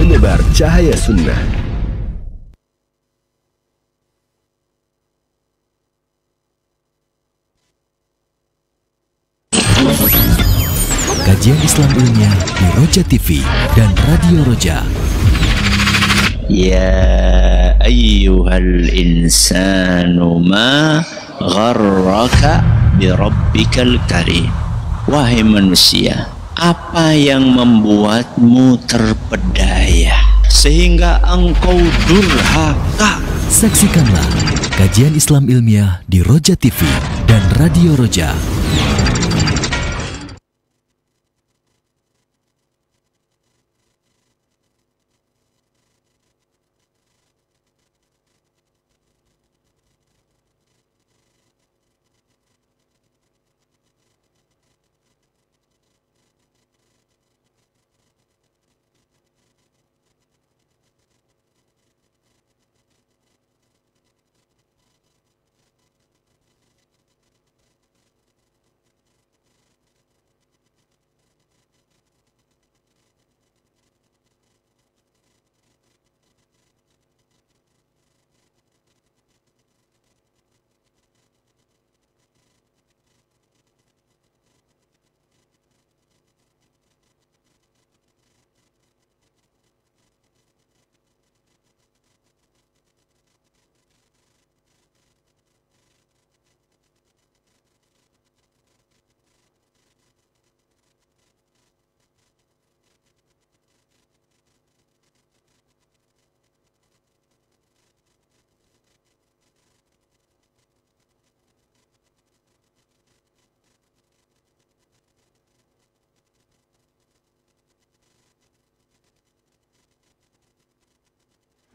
penebar cahaya sunnah. Kajian Islam ilmiah di Roja TV dan Radio Roja. Ya ayyuhal insanu ma gharraka bi rabbikal karim. Wahai manusia, apa yang membuatmu terpedaya sehingga engkau durhaka? Saksikanlah kajian Islam ilmiah di Roja TV dan Radio Roja.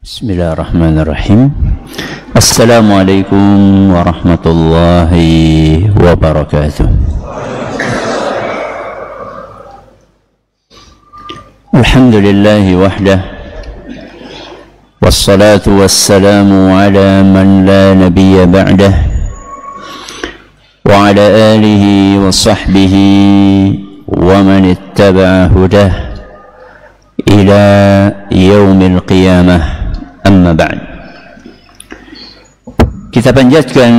Bismillahirrahmanirrahim. Assalamualaikum warahmatullahi wabarakatuh. Alhamdulillahi wahdah, wassalatu wassalamu ala man la nabiyya ba'dah, wa ala alihi wa sahbihi wa man ittaba'a hudah ila yaumil qiyamah. Amma ba'd. Kita panjatkan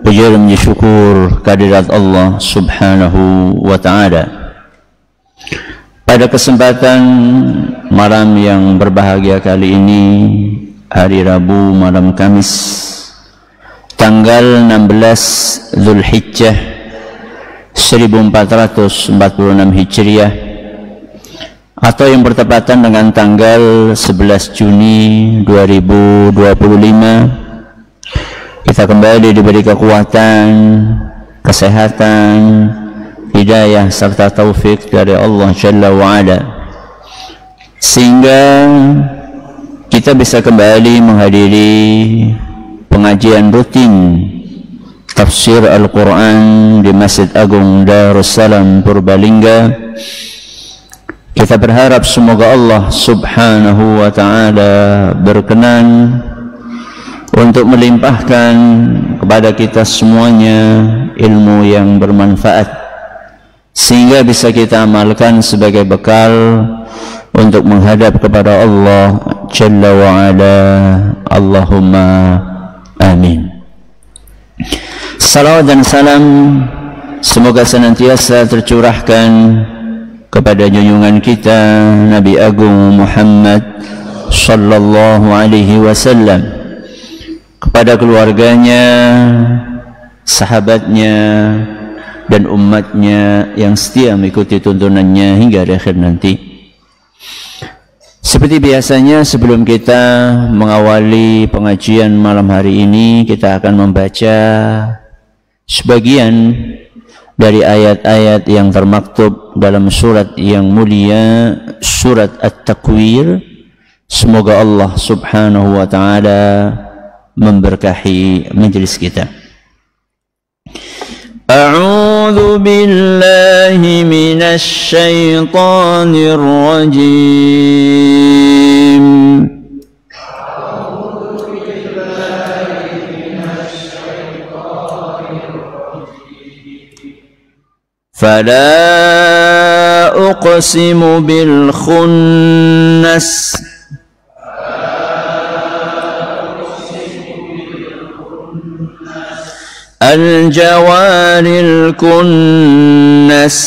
puja dan syukur kehadirat Allah Subhanahu wa ta'ala pada kesempatan malam yang berbahagia kali ini, hari Rabu malam Kamis tanggal 16 Zulhijjah 1446 Hijriah, atau yang bertepatan dengan tanggal 11 Juni 2025. Kita kembali diberi kekuatan, kesehatan, hidayah serta taufik dari Allah Jalla wa'ala, sehingga kita bisa kembali menghadiri pengajian rutin tafsir Al-Quran di Masjid Agung Darussalam Purbalingga. Kita berharap semoga Allah Subhanahu wa ta'ala berkenan untuk melimpahkan kepada kita semuanya ilmu yang bermanfaat, sehingga bisa kita amalkan sebagai bekal untuk menghadap kepada Allah Jalla wa'ala. Allahumma amin. Salawat dan salam semoga senantiasa tercurahkan kepada junjungan kita Nabi Agung Muhammad sallallahu alaihi wasallam, kepada keluarganya, sahabatnya, dan umatnya yang setia mengikuti tuntunannya hingga akhir nanti. Seperti biasanya, sebelum kita mengawali pengajian malam hari ini, kita akan membaca sebagian dari ayat-ayat yang termaktub dalam surat yang mulia, surat At-Takwir. Semoga Allah Subhanahu wa ta'ala memberkahi majelis kita. A'udzu billahi minasy syaithanir rajim. فلا أقسم بالخنس الجوار الكنس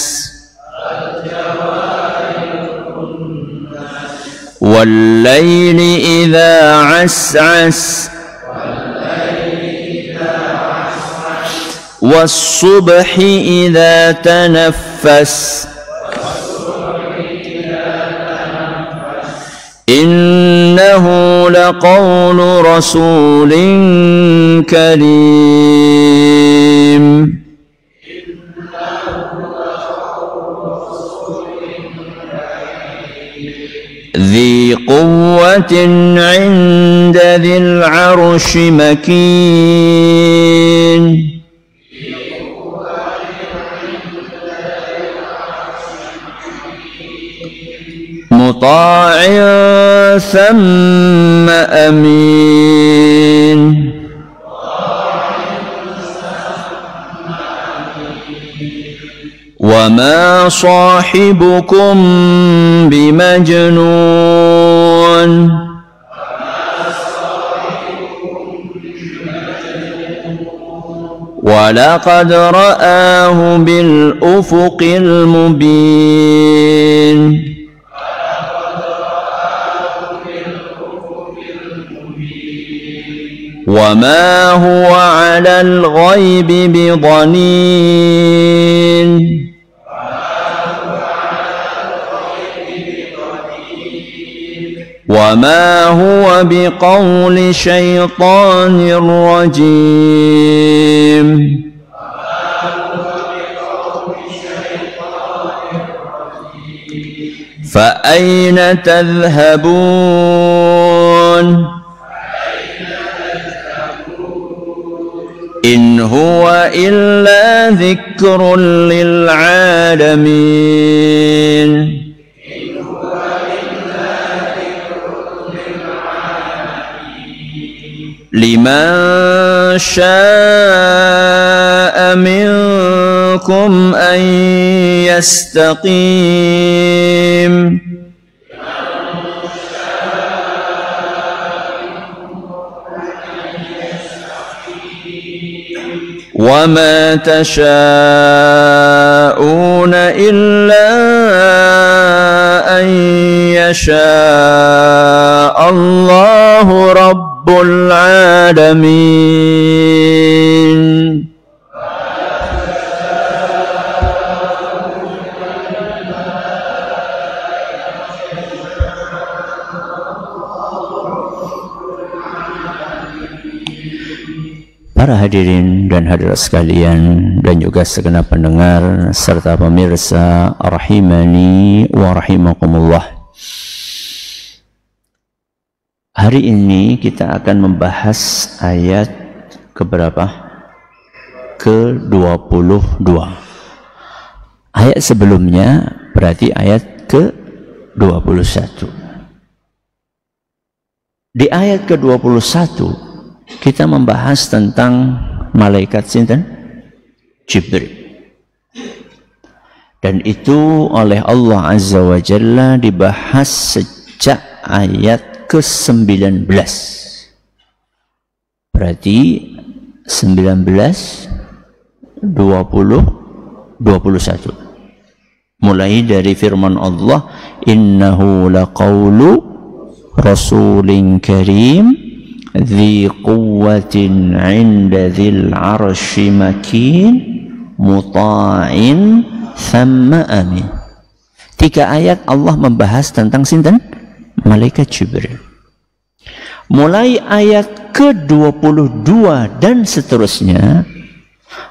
والليل إذا عسعس والصبح إذا تنفس إنه لقول رسول كريم ذي قوة عند ذي العرش مكين مطاع ثم أمين وما صاحبكم بمجنون ولقد رآه بالأفق المبين وما هو على الغيب بضنين وما هو بقول شيطان رجيم فأين تذهبون إن هو إلا ذكر للعالمين لمن شاء منكم أن يستقيم وما تشاءون إلا أن يشاء الله رب العالمين Para hadirin dan hadirat sekalian dan juga segenap pendengar serta pemirsa rahimani wa rahimakumullah. Hari ini kita akan membahas ayat keberapa? Ke-22. Ayat sebelumnya berarti ayat ke-21. Di ayat ke-21 kita membahas tentang malaikat sinten? Jibril. Dan itu oleh Allah Azza wa Jalla dibahas sejak ayat ke-19. Berarti 19, 20, 21. Mulai dari firman Allah, innahu laqawlu rasulin karim ذي قوة عند ذي العرش مكين مطاع ثم أمين. 3 ayat Allah membahas tentang sinten? Malaikat Jibril. Mulai ayat ke-22 dan seterusnya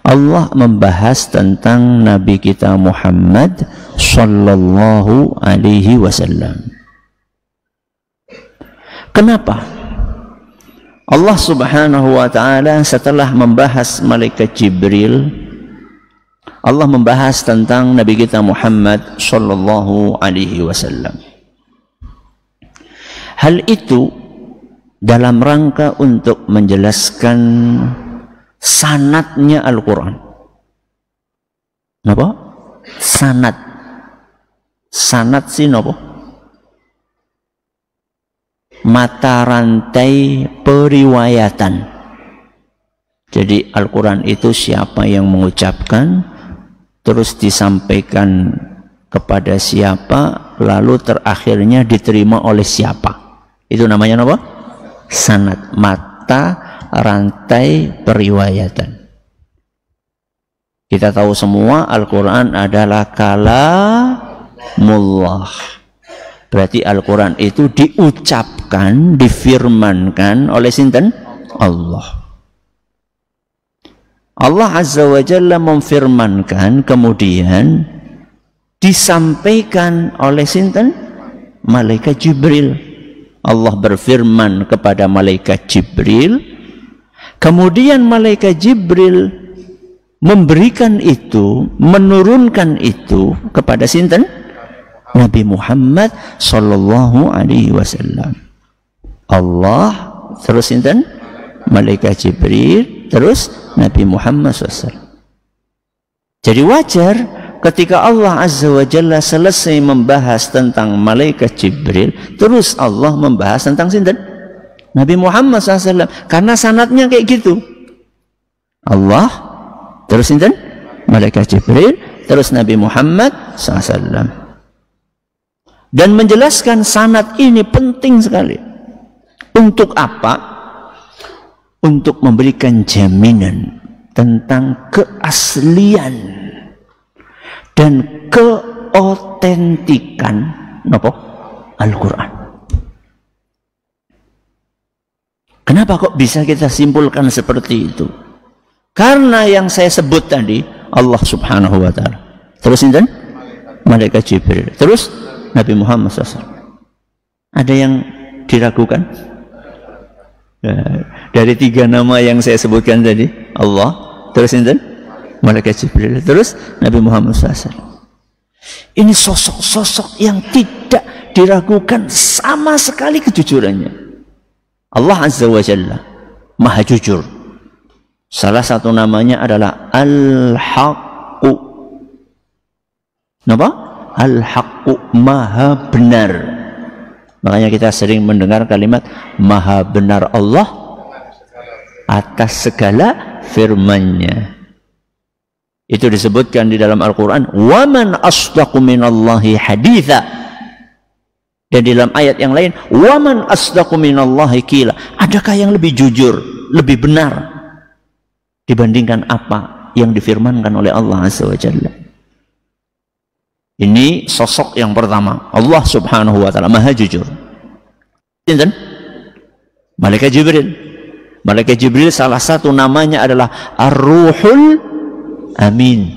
Allah membahas tentang Nabi kita Muhammad sallallahu alaihi wasallam. Kenapa? Allah subhanahu wa ta'ala setelah membahas malaikat Jibril, Allah membahas tentang Nabi kita Muhammad sallallahu alaihi wasallam. Hal itu dalam rangka untuk menjelaskan sanadnya Al-Quran. Napa? Sanad. Sanad sih napa? Mata rantai periwayatan. Jadi Al-Quran itu siapa yang mengucapkan, terus disampaikan kepada siapa, lalu terakhirnya diterima oleh siapa. Itu namanya apa? Sanad, mata rantai periwayatan. Kita tahu semua Al-Quran adalah kalamullah. Berarti Al-Quran itu diucapkan, difirmankan oleh sinten? Allah. Allah Azza wa Jalla memfirmankan, kemudian disampaikan oleh sinten? Malaikat Jibril. Allah berfirman kepada malaikat Jibril, kemudian malaikat Jibril memberikan itu, menurunkan itu kepada sinten? Nabi Muhammad sallallahu alaihi wasallam. Allah terus sinten? Malaikat Jibril terus Nabi Muhammad SAW. Jadi wajar ketika Allah Azza wa Jalla selesai membahas tentang malaikat Jibril, terus Allah membahas tentang sinten? Nabi Muhammad SAW. Karena sanadnya kayak gitu. Allah, terus sinten? Malaikat Jibril, terus Nabi Muhammad SAW. Dan menjelaskan sanad ini penting sekali. Untuk apa? Untuk memberikan jaminan tentang keaslian dan keotentikan Al-Quran. Kenapa kok bisa kita simpulkan seperti itu? Karena yang saya sebut tadi, Allah Subhanahu wa Ta'ala, terus ini malaikat Jibril, terus Nabi Muhammad SAW. Ada yang diragukan? Dari 3 nama yang saya sebutkan tadi, Allah, terus ini malaikat Jibril, terus Nabi Muhammad SAW. Ini sosok-sosok yang tidak diragukan sama sekali kejujurannya. Allah Azza wa Jalla Maha jujur. Salah satu namanya adalah Al-Haqqu. Kenapa? Al-Haqqu, Maha benar. Makanya kita sering mendengar kalimat Maha benar Allah atas segala firman-Nya. Itu disebutkan di dalam Al-Quran, wa man asdaqu minallahi haditha. Dan di dalam ayat yang lain, wa man asdaqu minallahi qila. Adakah yang lebih jujur, lebih benar dibandingkan apa yang difirmankan oleh Allah Azza wa Jalla? Ini sosok yang pertama, Allah Subhanahu wa Ta'ala Maha jujur. Sinten? Malaikat Jibril. Malaikat Jibril salah satu namanya adalah Ar-Ruhul Amin.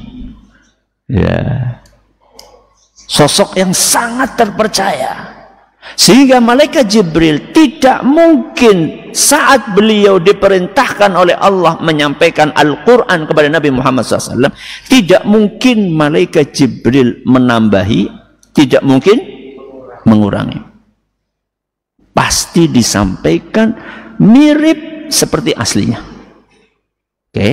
Ya. Sosok yang sangat terpercaya. Sehingga malaikat Jibril tidak mungkin saat beliau diperintahkan oleh Allah menyampaikan Al-Quran kepada Nabi Muhammad SAW, tidak mungkin malaikat Jibril menambahi, tidak mungkin mengurangi. Pasti disampaikan mirip seperti aslinya. Oke.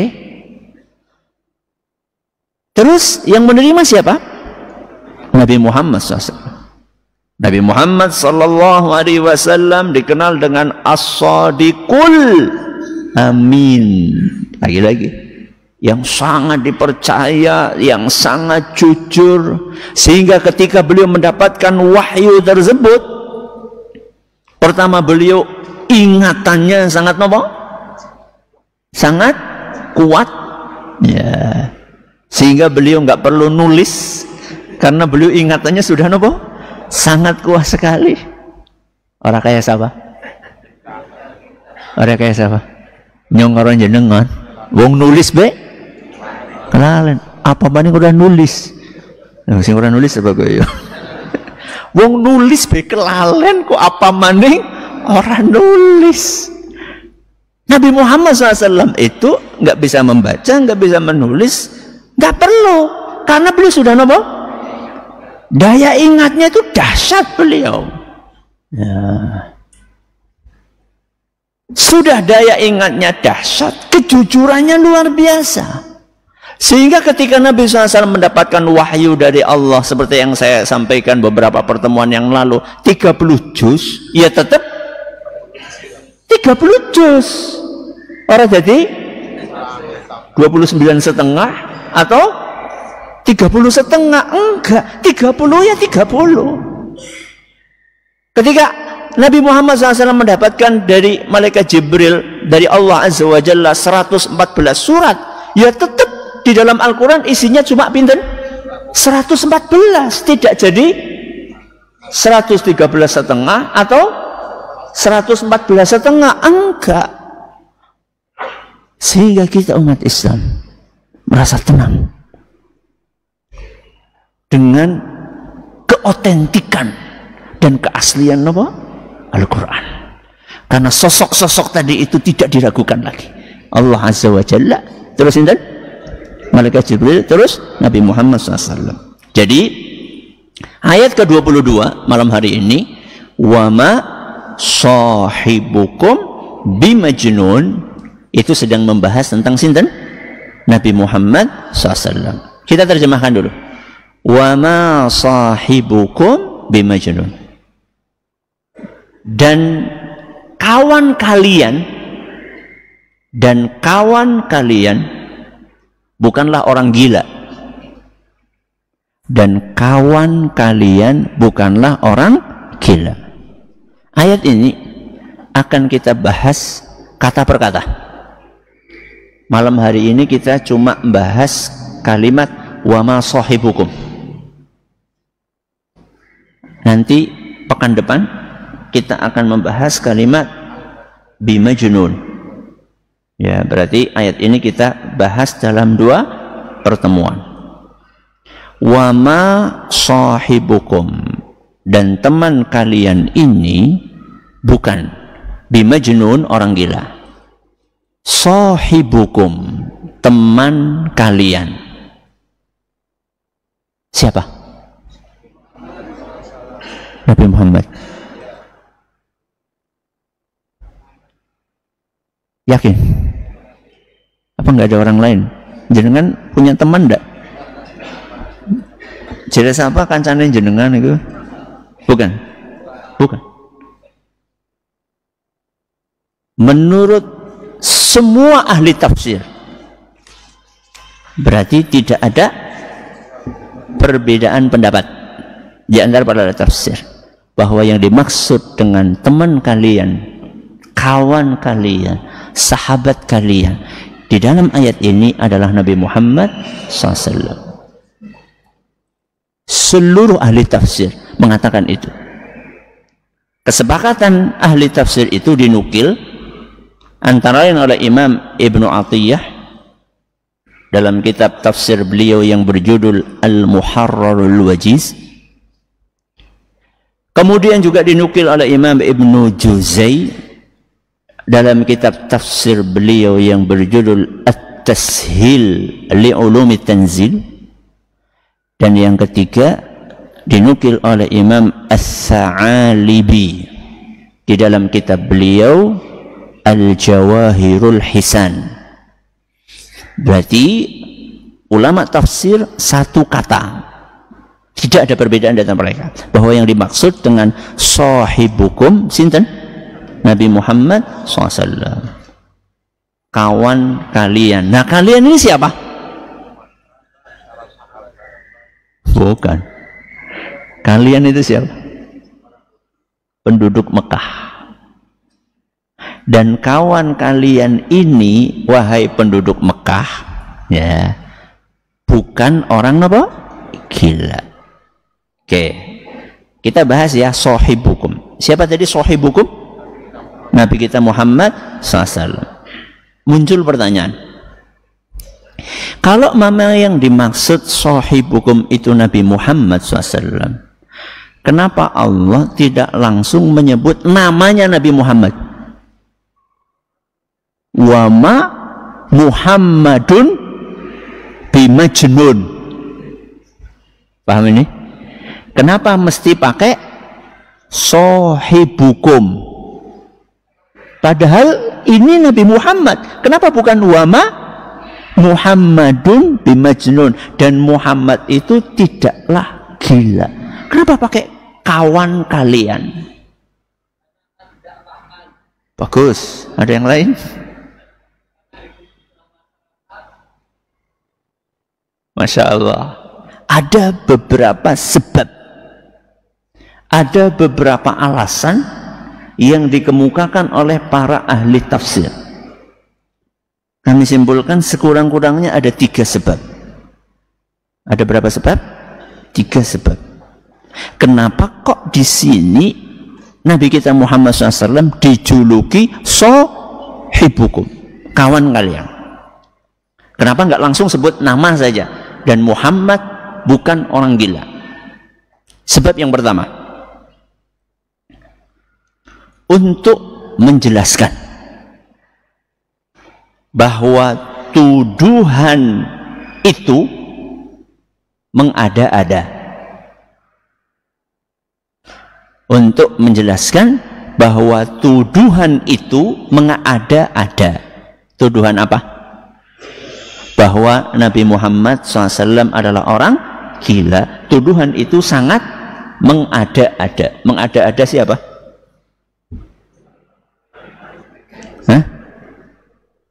Terus yang menerima siapa? Nabi Muhammad SAW. Nabi Muhammad sallallahu alaihi wasallam dikenal dengan As-Sadiqul Amin. Lagi-lagi yang sangat dipercaya, yang sangat jujur, sehingga ketika beliau mendapatkan wahyu tersebut, pertama beliau ingatannya sangat nopo? Sangat kuat. Ya. Sehingga beliau nggak perlu nulis karena beliau ingatannya sudah nopo? Sangat kuat sekali. Orang kaya siapa? Orang kaya siapa? Nyong karo jenengan. Wong nulis be? Kelalen. Apa banding udah nulis? Sing ora nulis apa kowe? Wong nulis be kelalen kok apa maning orang nulis. Nabi Muhammad SAW itu nggak bisa membaca, nggak bisa menulis, nggak perlu, karena beliau sudah nopo? Daya ingatnya itu dahsyat beliau. Ya. Sudah daya ingatnya dahsyat, kejujurannya luar biasa. Sehingga ketika Nabi SAW mendapatkan wahyu dari Allah, seperti yang saya sampaikan beberapa pertemuan yang lalu, 30 juz, ya tetap 30 juz. Orang jadi 29,5 atau 30,5? Enggak, 30 ya 30. Ketika Nabi Muhammad SAW mendapatkan dari malaikat Jibril dari Allah Azza wa Jalla 114 surat, ya tetap di dalam Al-Quran isinya cuma pinten 114, tidak jadi 113,5 atau 114,5, enggak. Sehingga kita umat Islam merasa tenang dengan keotentikan dan keaslian apa? Al-Quran. Karena sosok-sosok tadi itu tidak diragukan lagi. Allah Azza wa Jalla, terus intan malaikat Jibril, terus Nabi Muhammad SAW. Jadi ayat ke-22 malam hari ini, wa ma sahibukum bimajnun, itu sedang membahas tentang sinten? Nabi Muhammad SAW. Kita terjemahkan dulu. Wa ma sahibukum bimajnun. Dan kawan kalian bukanlah orang gila. Dan kawan kalian bukanlah orang gila. Ayat ini akan kita bahas kata per kata. Malam hari ini kita cuma bahas kalimat wa ma sahibukum. Nanti pekan depan kita akan membahas kalimat bimajnun. Ya, berarti ayat ini kita bahas dalam 2 pertemuan. Wa ma sahibukum, dan teman kalian ini bukan bimajnun, orang gila. Sahibukum, teman kalian. Siapa? Nabi Muhammad. Yakin? Apa nggak ada orang lain? Jenengan punya teman enggak? Jadi siapa kancane jenengan itu? Bukan. Bukan. Menurut semua ahli tafsir, berarti tidak ada perbedaan pendapat di antara para ahli tafsir bahwa yang dimaksud dengan teman kalian, kawan kalian, sahabat kalian di dalam ayat ini adalah Nabi Muhammad SAW. Seluruh ahli tafsir mengatakan itu. Kesepakatan ahli tafsir itu dinukil antara lain oleh Imam Ibnu Atiyah dalam kitab tafsir beliau yang berjudul Al-Muharrarul Wajiz. Kemudian juga dinukil oleh Imam Ibnu Juzai dalam kitab tafsir beliau yang berjudul At-Tashil Li'ulumi Tanzil. Dan yang ketiga dinukil oleh Imam As-Sa'alibi di dalam kitab beliau Al-Jawahirul Hisan. Berarti ulama tafsir satu kata, tidak ada perbedaan di antara mereka, bahwa yang dimaksud dengan sahibukum sinten? Nabi Muhammad SAW. Kawan kalian. Nah, kalian ini siapa? Bukan. Kalian itu siapa? Penduduk Mekah. Dan kawan kalian ini, wahai penduduk Mekah, ya, bukan orang apa? Gila. Oke. Kita bahas ya sahibukum. Siapa tadi sahibukum? Nabi kita Muhammad SAW. Muncul pertanyaan, kalau memang yang dimaksud sahibukum itu Nabi Muhammad SAW, kenapa Allah tidak langsung menyebut namanya Nabi Muhammad? Wa ma Muhammadun bimajnun. Paham ini? Kenapa mesti pakai sahibukum? Padahal ini Nabi Muhammad. Kenapa bukan wama Muhammadun bimajnun? Dan Muhammad itu tidaklah gila. Kenapa pakai kawan kalian? Bagus. Ada yang lain? Masya Allah. Ada beberapa sebab, ada beberapa alasan yang dikemukakan oleh para ahli tafsir. Kami simpulkan sekurang-kurangnya ada 3 sebab. Ada berapa sebab? 3 sebab. Kenapa kok di sini Nabi kita Muhammad SAW dijuluki sohibukum, kawan kalian? Kenapa nggak langsung sebut nama saja? Dan Muhammad bukan orang gila. Sebab yang pertama, untuk menjelaskan bahwa tuduhan itu mengada-ada. Untuk menjelaskan bahwa tuduhan itu mengada-ada. Tuduhan apa? Bahwa Nabi Muhammad SAW adalah orang gila. Tuduhan itu sangat mengada-ada. Mengada-ada siapa? Hah?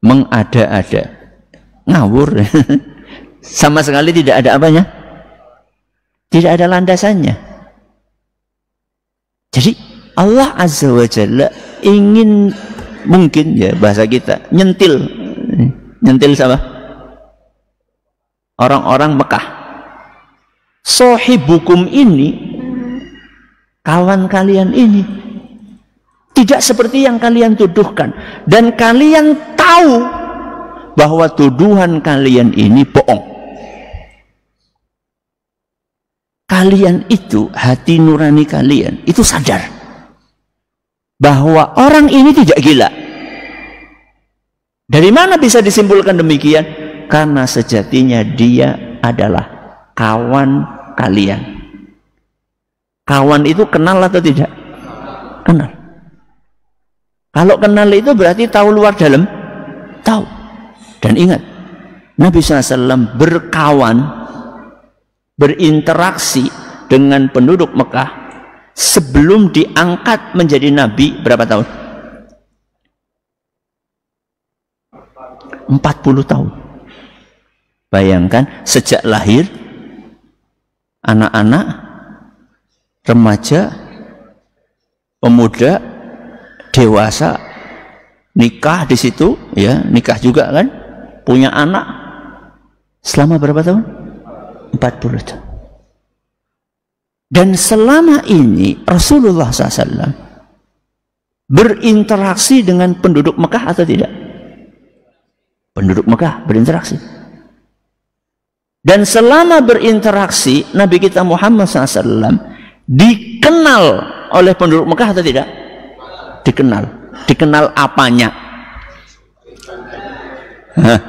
Mengada-ada. Ngawur. Sama sekali tidak ada apanya? Tidak ada landasannya. Jadi Allah Azza wa Jalla ingin, mungkin ya bahasa kita, nyentil. Nyentil siapa? Orang-orang Mekah. Sohibukum ini, kawan kalian ini tidak seperti yang kalian tuduhkan, dan kalian tahu bahwa tuduhan kalian ini bohong. Kalian itu, hati nurani kalian itu sadar bahwa orang ini tidak gila. Dari mana bisa disimpulkan demikian? Karena sejatinya dia adalah kawan kalian. Kawan itu kenal atau tidak? Kenal. Kalau kenal itu berarti tahu luar dalam? Tahu. Dan ingat, Nabi SAW berkawan, berinteraksi dengan penduduk Mekah sebelum diangkat menjadi Nabi berapa tahun? 40 tahun. Bayangkan, sejak lahir, anak-anak, remaja, pemuda, dewasa, nikah di situ, ya, nikah juga kan, punya anak, selama berapa tahun? 40 tahun. Dan selama ini Rasulullah SAW berinteraksi dengan penduduk Mekah atau tidak? Penduduk Mekah berinteraksi. Dan selama berinteraksi, Nabi kita Muhammad SAW dikenal oleh penduduk Mekah atau tidak? Dikenal. Dikenal apanya? Hah?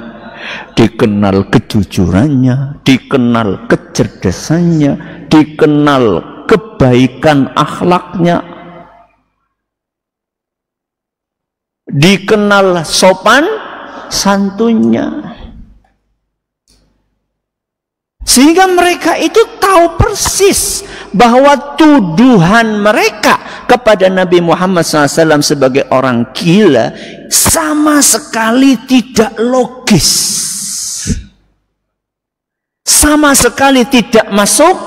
Dikenal kejujurannya, dikenal kecerdasannya, dikenal kebaikan akhlaknya, dikenal sopan santunnya. Sehingga mereka itu tahu persis bahwa tuduhan mereka kepada Nabi Muhammad SAW sebagai orang gila sama sekali tidak logis, sama sekali tidak masuk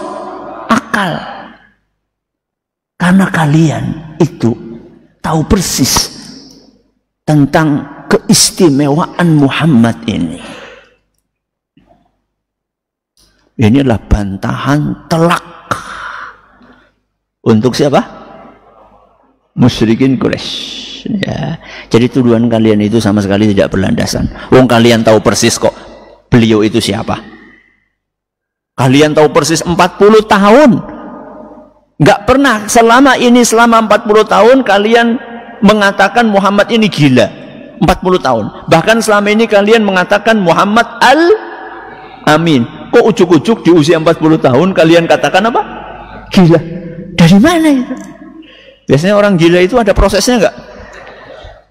akal. Karena kalian itu tahu persis tentang keistimewaan Muhammad ini. Ini adalah bantahan telak untuk siapa? Musyrikin Quraisy. Ya. Jadi tuduhan kalian itu sama sekali tidak berlandasan. Wong kalian tahu persis kok beliau itu siapa. Kalian tahu persis 40 tahun. Nggak pernah selama 40 tahun kalian mengatakan Muhammad ini gila. 40 tahun. Bahkan selama ini kalian mengatakan Muhammad Al-Amin. Kok ujuk-ujuk di usia 40 tahun kalian katakan apa? Gila. Dari mana itu? Biasanya orang gila itu ada prosesnya enggak?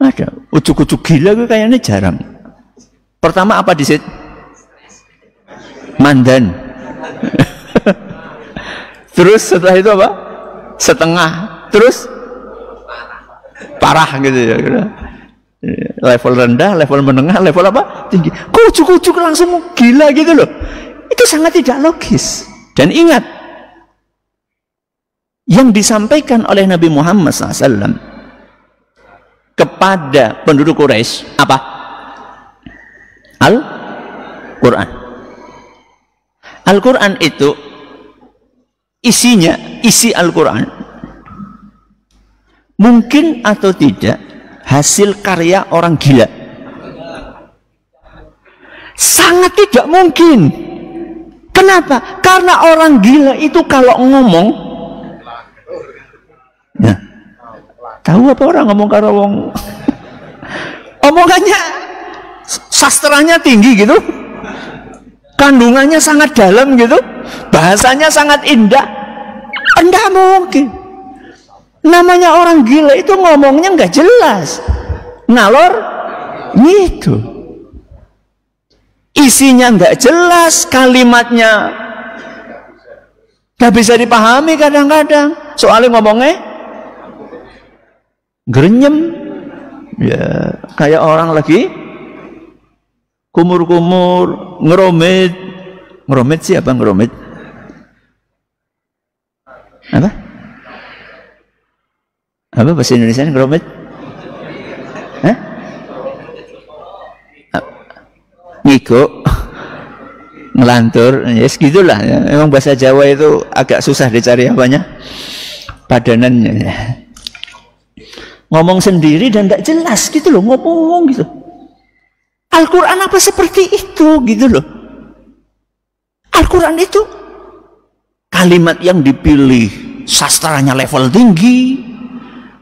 Ada. Ujuk-ujuk gila itu kayaknya jarang. Pertama apa di situ? Mandan. Terus setelah itu apa? Setengah. Terus parah gitu ya. Level rendah, level menengah, level apa? Tinggi. Kok ujuk-ujuk langsung gila gitu loh. Itu sangat tidak logis. Dan ingat, yang disampaikan oleh Nabi Muhammad SAW kepada penduduk Quraisy apa? Al-Quran. Al-Quran itu isinya, isi Al-Quran mungkin atau tidak hasil karya orang gila? Sangat tidak mungkin. Kenapa? Karena orang gila itu kalau ngomong, ya, tahu apa orang ngomong karo wong omongannya sastranya tinggi gitu, kandungannya sangat dalam gitu, bahasanya sangat indah. Enggak mungkin. Namanya orang gila itu ngomongnya nggak jelas, ngalor gitu, isinya nggak jelas, kalimatnya nggak bisa dipahami kadang-kadang, soalnya ngomongnya gerenyem, ya kayak orang lagi kumur-kumur, ngeromit siapa ngeromit? Apa bahasa Indonesia ngeromit? Hah? Ngigo, ngelantur, ya yes, gitulah. Memang bahasa Jawa itu agak susah dicari apanya, padanannya. Ya. Ngomong sendiri dan tidak jelas gitu loh, ngomong gitu. Al-Quran apa seperti itu gitu loh. Al-Quran itu kalimat yang dipilih sastranya level tinggi,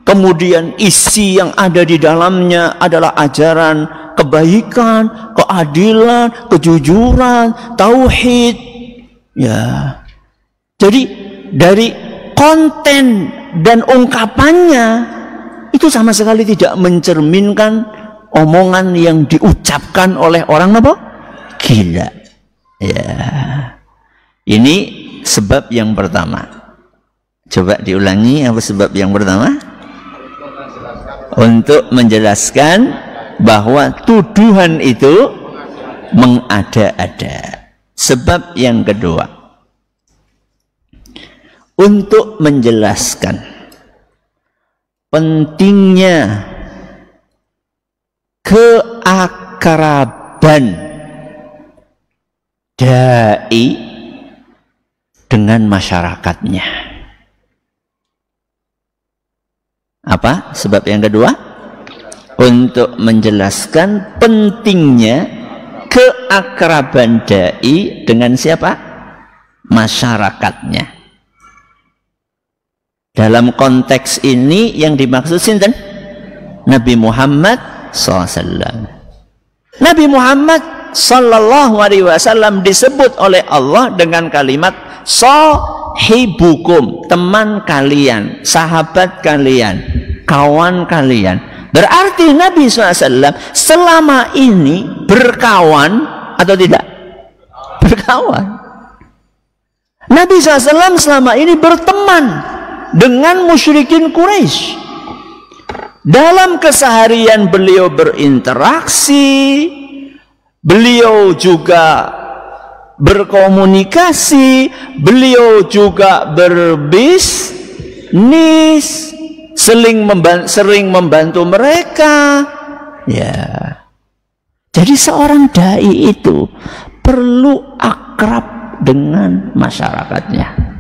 kemudian isi yang ada di dalamnya adalah ajaran kebaikan, keadilan, kejujuran, tauhid. Ya. Jadi dari konten dan ungkapannya itu sama sekali tidak mencerminkan omongan yang diucapkan oleh orang apa? Gila. Ya. Ini sebab yang pertama. Coba diulangi apa sebab yang pertama? Untuk menjelaskan bahwa tuduhan itu mengada-ada. Sebab yang kedua, untuk menjelaskan pentingnya keakraban dai dengan masyarakatnya. Apa sebab yang kedua? Untuk menjelaskan pentingnya keakraban dai dengan siapa? Masyarakatnya. Dalam konteks ini yang dimaksud sinten? Nabi Muhammad SAW. Nabi Muhammad SAW disebut oleh Allah dengan kalimat sahibukum, teman kalian, sahabat kalian, kawan kalian. Berarti Nabi SAW selama ini berkawan atau tidak? Berkawan. Nabi SAW selama ini berteman dengan musyrikin Quraisy. Dalam keseharian beliau berinteraksi, beliau juga berkomunikasi, beliau juga berbisnis, sering membantu mereka. Ya. Jadi seorang dai itu perlu akrab dengan masyarakatnya.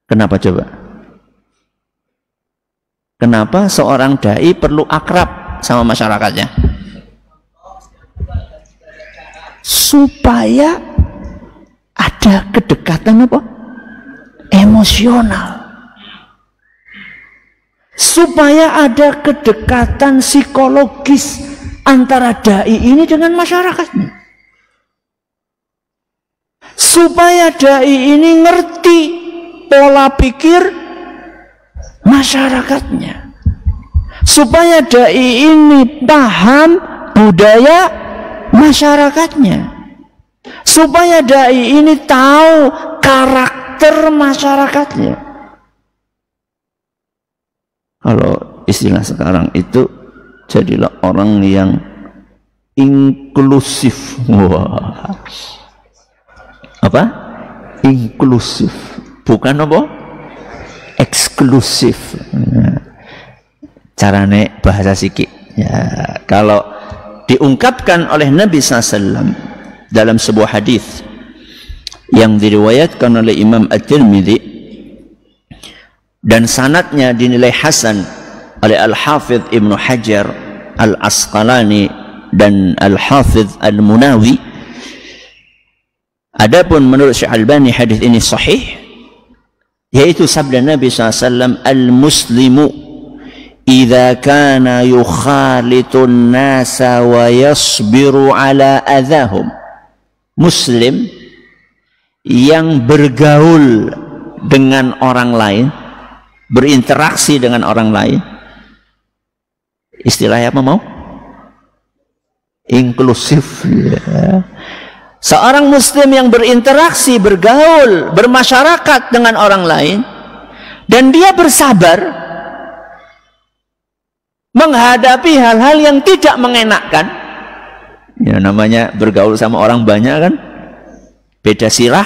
Kenapa coba? Kenapa seorang dai perlu akrab sama masyarakatnya? Supaya ada kedekatan apa? Emosional. Supaya ada kedekatan psikologis antara dai ini dengan masyarakatnya. Supaya dai ini ngerti pola pikir masyarakatnya, supaya dai ini paham budaya masyarakatnya, supaya dai ini tahu karakter masyarakatnya. Kalau istilah sekarang itu, jadilah orang yang inklusif. Wah, apa? Inklusif, bukan apa? Eksklusif. Carane bahasa sikik. Ya, kalau diungkapkan oleh Nabi SAW dalam sebuah hadis yang diriwayatkan oleh Imam At-Tirmidzi dan sanadnya dinilai hasan oleh Al-Hafidh Ibnu Hajar Al-Asqalani dan Al-Hafidh Al-Munawi. Adapun menurut Syekh Albani hadis ini sahih, yaitu sabda Nabi SAW, al-muslimu idza kana yukhalitun nasa wa yasbiru ala adahum. Muslim yang bergaul dengan orang lain, berinteraksi dengan orang lain, istilahnya apa mau? Inklusif, ya. Seorang muslim yang berinteraksi, bergaul, bermasyarakat dengan orang lain, dan dia bersabar menghadapi hal-hal yang tidak mengenakkan. Ya, namanya bergaul sama orang banyak kan, beda sirah,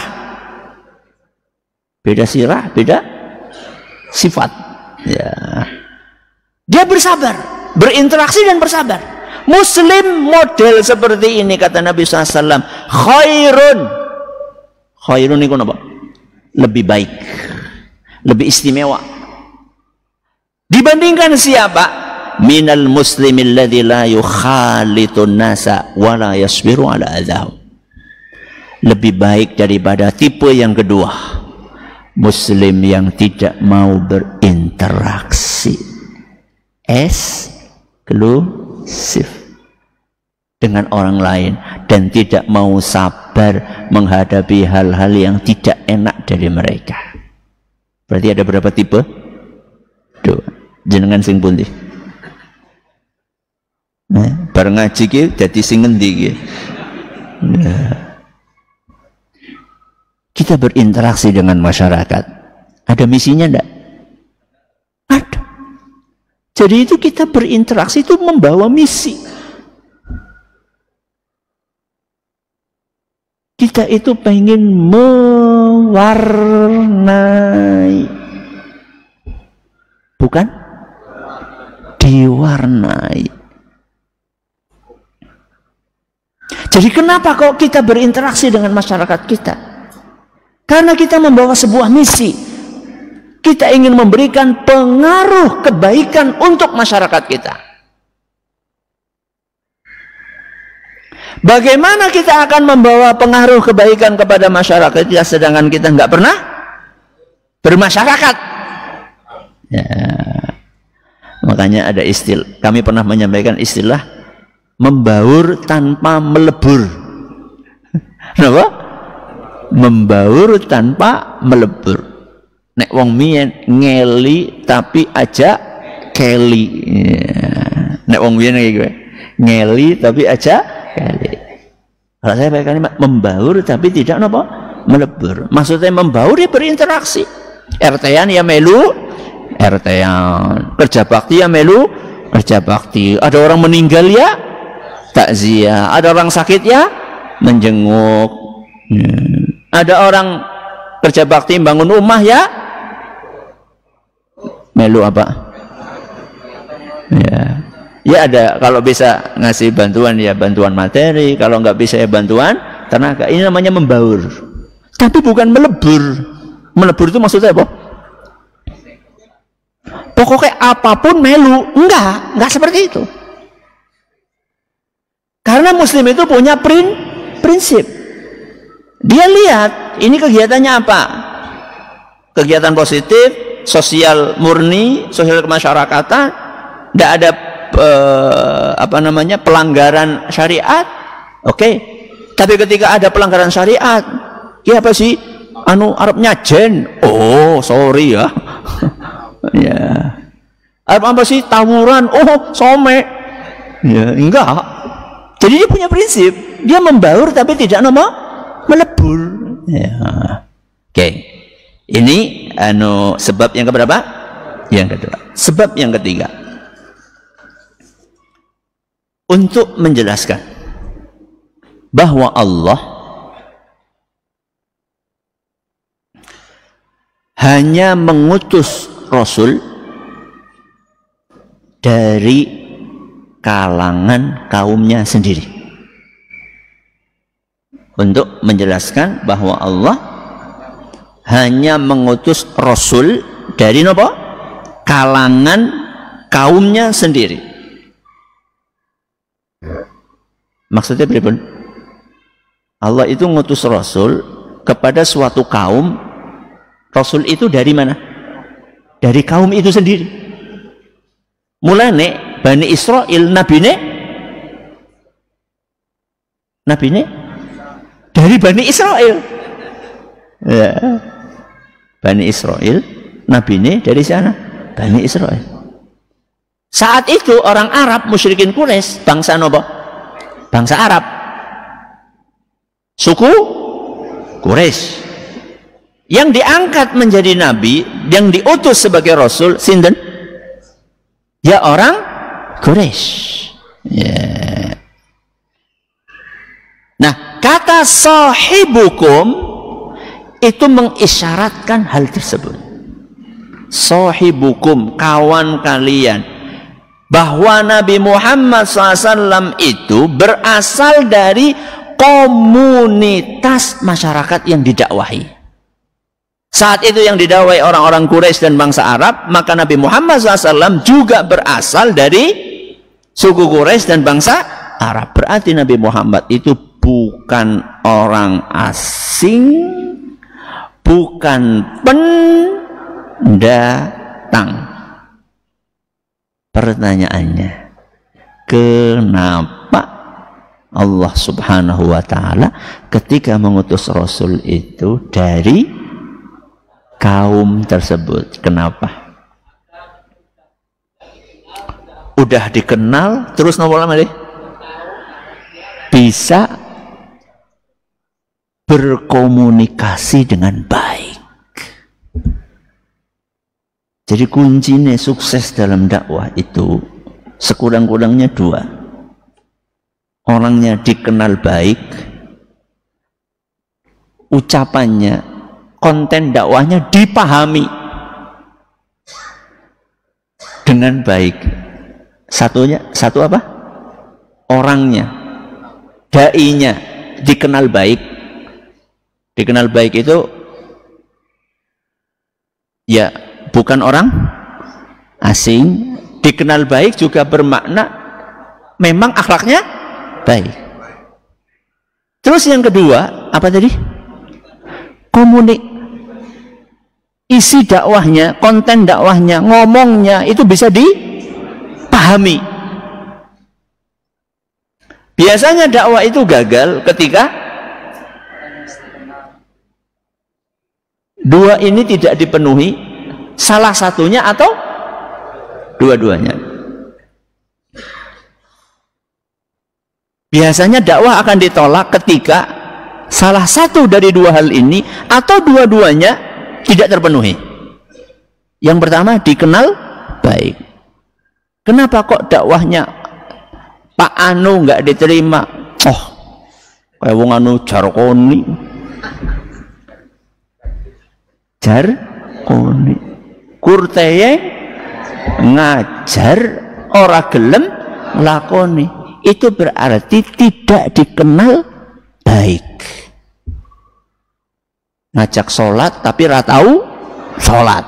beda sifat. Ya. Dia bersabar, berinteraksi dan bersabar. Muslim model seperti ini, kata Nabi SAW, khairun itu apa? Lebih baik, lebih istimewa dibandingkan siapa? Minal muslimil ladzi la yukhalitun nasa wa la yasbiru ala adahum. Lebih baik daripada tipe yang kedua, muslim yang tidak mau berinteraksi eksklusif dengan orang lain dan tidak mau sabar menghadapi hal-hal yang tidak enak dari mereka. Berarti ada berapa tipe? Dua. Jenengan sing pundi? Nah, bareng ngaji ki dadi sing ngendi ki? Nah. Kita berinteraksi dengan masyarakat. Ada misinya enggak? Ada. Jadi itu kita berinteraksi itu membawa misi. Kita itu pengen mewarnai, bukan diwarnai. Jadi kenapa kok kita berinteraksi dengan masyarakat kita? Karena kita membawa sebuah misi. Kita ingin memberikan pengaruh kebaikan untuk masyarakat kita. Bagaimana kita akan membawa pengaruh kebaikan kepada masyarakat kita sedangkan kita nggak pernah bermasyarakat? Ya. Makanya ada istilah, kami pernah menyampaikan istilah membaur tanpa melebur. Kenapa? Membaur tanpa melebur. Nek wong mien ngeli tapi aja keli. Ya. Nek wong mien kayak gue ngeli tapi aja kali. Kalau saya pakai kalimat membaur tapi tidak apa? Melebur. Maksudnya membaur ya berinteraksi. RT-an ya melu RT-an. Kerja bakti ya melu kerja bakti. Ada orang meninggal ya takziah. Ada orang sakit ya menjenguk. Ada orang kerja bakti bangun rumah ya melu apa? Ya. Ya ada, kalau bisa ngasih bantuan ya bantuan materi, kalau nggak bisa ya bantuan tenaga. Ini namanya membaur. Tapi bukan melebur. Melebur itu maksudnya apa? Pokoknya apapun melu. Enggak seperti itu. Karena muslim itu punya prinsip. Dia lihat ini kegiatannya apa? Kegiatan positif, sosial murni, sosial kemasyarakatan, tidak ada pelanggaran syariat. Oke. Tapi ketika ada pelanggaran syariat, ya apa sih? Arab nyajen. Oh, sorry ya. Ya. Arab apa sih? Tawuran. Oh, some. Ya, enggak. Jadi dia punya prinsip. Dia membaur tapi tidak melebur. Ya. Oke. Ini sebab yang keberapa? Yang kedua. Sebab yang ketiga. Untuk menjelaskan bahwa Allah hanya mengutus Rasul dari kalangan kaumnya sendiri, untuk menjelaskan bahwa Allah hanya mengutus Rasul dari apa? Kalangan kaumnya sendiri. Maksudnya berapa? Allah itu ngutus Rasul kepada suatu kaum. Rasul itu dari mana? Dari kaum itu sendiri. Mulane Bani Israel nabine dari Bani Israel. Ya. Bani Israel nabine dari sana, Bani Israel. Saat itu orang Arab musyrikin Quraisy, bangsa apa? Bangsa Arab. Suku Quraisy. Yang diangkat menjadi nabi, yang diutus sebagai rasul, sinten? Ya orang Quraisy. Yeah. Nah, kata sahibukum itu mengisyaratkan hal tersebut. Sahibukum, kawan kalian, bahwa Nabi Muhammad SAW itu berasal dari komunitas masyarakat yang didakwahi. Saat itu yang didakwahi orang-orang Quraisy dan bangsa Arab, maka Nabi Muhammad SAW juga berasal dari suku Quraisy dan bangsa Arab. Berarti Nabi Muhammad itu bukan orang asing, bukan pendatang. Pertanyaannya, kenapa Allah Subhanahu wa Ta'ala ketika mengutus Rasul itu dari kaum tersebut? Kenapa? Udah dikenal terus nopo lama deh bisa berkomunikasi dengan baik. Jadi kuncinya sukses dalam dakwah itu sekurang-kurangnya dua. Orangnya dikenal baik, ucapannya, konten dakwahnya dipahami dengan baik. Satu apa? Orangnya, dai-nya dikenal baik. Dikenal baik itu ya bukan orang asing. Dikenal baik juga bermakna memang akhlaknya baik. Terus yang kedua apa tadi? Isi dakwahnya, konten dakwahnya, ngomongnya itu bisa dipahami. Biasanya dakwah itu gagal ketika dua ini tidak dipenuhi, salah satunya atau dua-duanya. Biasanya dakwah akan ditolak ketika salah satu dari dua hal ini atau dua-duanya tidak terpenuhi. Yang pertama dikenal baik. Kenapa kok dakwahnya Pak Anu nggak diterima? Oh, kayak wong anu jarkoni. Jarkoni. Kurteye ngajar ora gelem lakoni. Itu berarti tidak dikenal baik. Ngajak sholat tapi ra tahu sholat.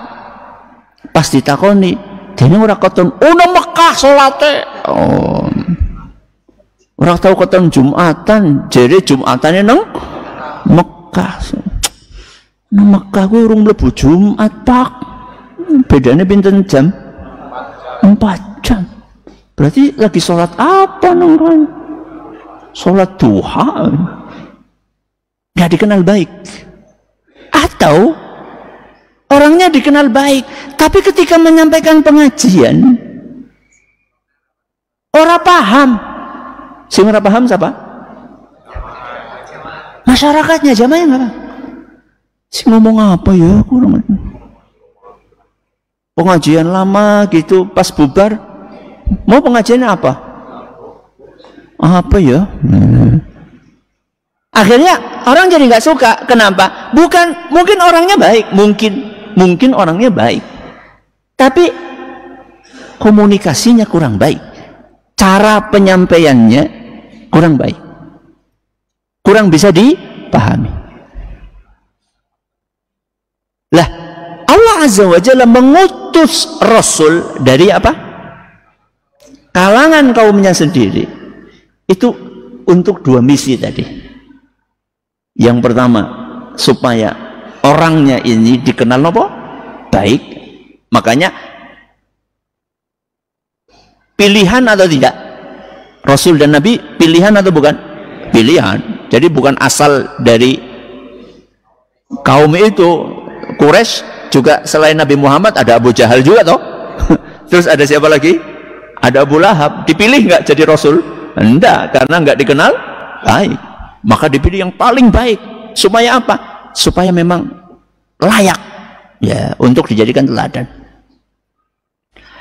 Pas ditakoni, dene ora keton ono Mekah salate. Oh. Ora tahu keton Jumatan, jere Jumatane nang Mekah. Nang Mekah kuwi urung mlebu Jumat, Pak. Bedane pinten jam? 4 jam. Berarti lagi sholat apa nang kan? Sholat duha. Nggak dikenal baik. Atau orangnya dikenal baik, tapi ketika menyampaikan pengajian orang paham. Sing ora paham siapa? Masyarakatnya, jamaahnya nggak paham. Si ngomong apa ya? Pengajian lama gitu, pas bubar mau pengajiannya apa? Apa ya? Akhirnya orang jadi nggak suka. Kenapa? Bukan, mungkin orangnya baik, mungkin Mungkin orangnya baik, tapi komunikasinya kurang baik, cara penyampaiannya kurang baik, kurang bisa dipahami. Lah, Allah Azza wa Jalla mengutus Rasul dari apa? Kalangan kaumnya sendiri. Itu untuk dua misi tadi. Yang pertama, supaya orangnya ini dikenal apa? Baik. Makanya pilihan atau tidak? Rasul dan Nabi pilihan atau bukan? Pilihan. Jadi bukan asal dari kaum itu. Quraisy juga selain Nabi Muhammad ada Abu Jahal juga toh. Terus ada siapa lagi? Ada Abu Lahab. Dipilih nggak jadi Rasul? Enggak, karena nggak dikenal baik. Maka dipilih yang paling baik. Supaya apa? Supaya memang layak ya untuk dijadikan teladan.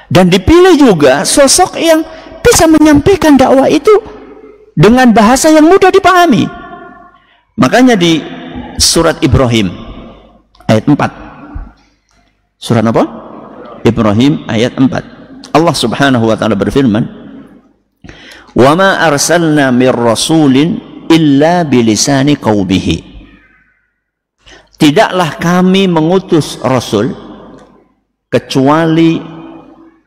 Dan dipilih juga sosok yang bisa menyampaikan dakwah itu dengan bahasa yang mudah dipahami. Makanya di surat Ibrahim ayat 4. Surat apa? Ibrahim ayat 4. Allah Subhanahu wa taala berfirman, "Wa ma arsalna mir rasulin illa bilisani qaumihi." Tidaklah kami mengutus rasul kecuali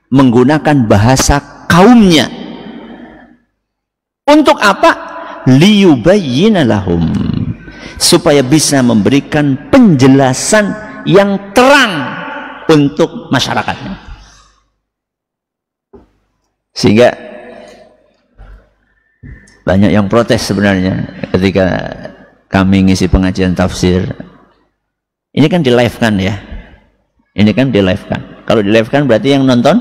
menggunakan bahasa kaumnya. Untuk apa? Liyubayyina lahum, supaya bisa memberikan penjelasan yang terang untuk masyarakatnya. Sehingga banyak yang protes sebenarnya ketika kami ngisi pengajian tafsir. Ini kan di live kan ya? Ini kan di live kan. Kalau di live kan berarti yang nonton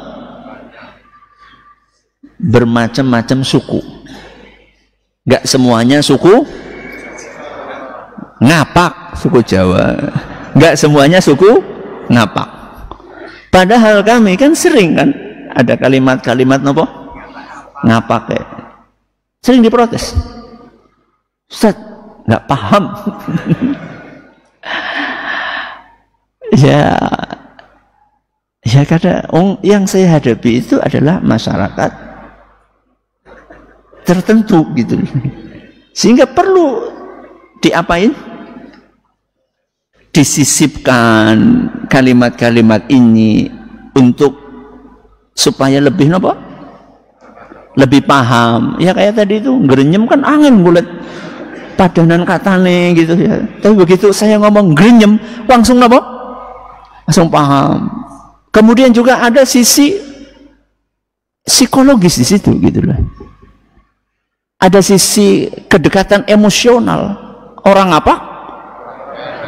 bermacam-macam suku. Nggak semuanya suku ngapak, suku Jawa. Nggak semuanya suku ngapak. Padahal kami kan sering kan ada kalimat-kalimat nopo ngapak ya. Sering diprotes. Ustaz, nggak paham. Ya karena yang saya hadapi itu adalah masyarakat tertentu gitu, sehingga perlu diapain? Disisipkan kalimat-kalimat ini untuk supaya lebih apa? Lebih paham. Ya kayak tadi itu gerenyem kan angin bulat padanan katane gitu ya. Tapi begitu saya ngomong gerenyem langsung apa? Langsung paham. Kemudian juga ada sisi psikologis di situ gitu loh. Ada sisi kedekatan emosional. Orang apa?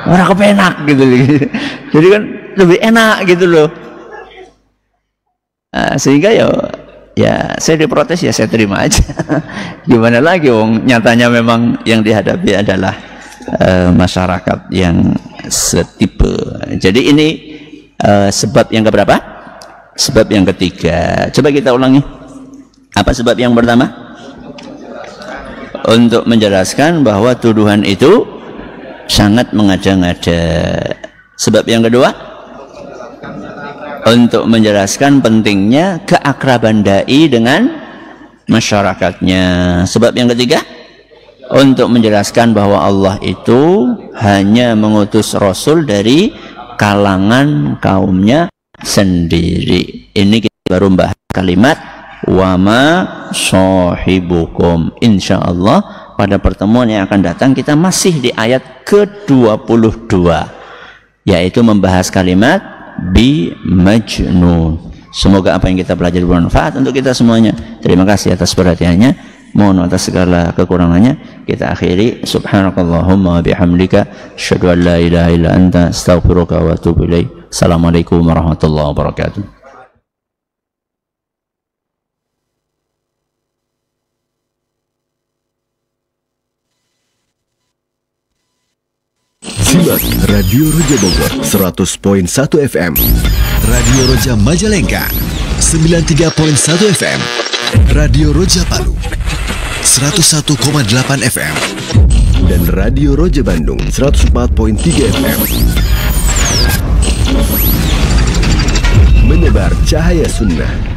Orang kepenak gitu loh. Jadi kan lebih enak gitu loh. Sehingga ya saya diprotes ya saya terima aja. Gimana lagi wong nyatanya memang yang dihadapi adalah masyarakat yang setipe. Jadi ini sebab yang keberapa? Sebab yang ketiga. Coba kita ulangi. Apa sebab yang pertama? Untuk menjelaskan bahwa tuduhan itu sangat mengada-ngada. Sebab yang kedua? Untuk menjelaskan pentingnya keakraban dai dengan masyarakatnya. Sebab yang ketiga? Untuk menjelaskan bahwa Allah itu hanya mengutus Rasul dari kalangan kaumnya sendiri. Ini kita baru bahas kalimat wama sahibukum. Insyaallah pada pertemuan yang akan datang kita masih di ayat ke-22, yaitu membahas kalimat bi majnun. Semoga apa yang kita pelajari bermanfaat untuk kita semuanya. Terima kasih atas perhatiannya. Mohon atas segala kekurangannya kita akhiri. Subhanakallahumma bihamdika asyhadu an la ilaha illa anta astaghfiruka wa atubu ilaik. Assalamualaikum warahmatullahi wabarakatuh. Simak Radio Roja Bogor 100.1 FM, Radio Roja Majalengka 93.1 FM, Radio Roja Palu 101,8 FM, dan Radio Roja Bandung 104.3 FM. Penebar cahaya sunnah.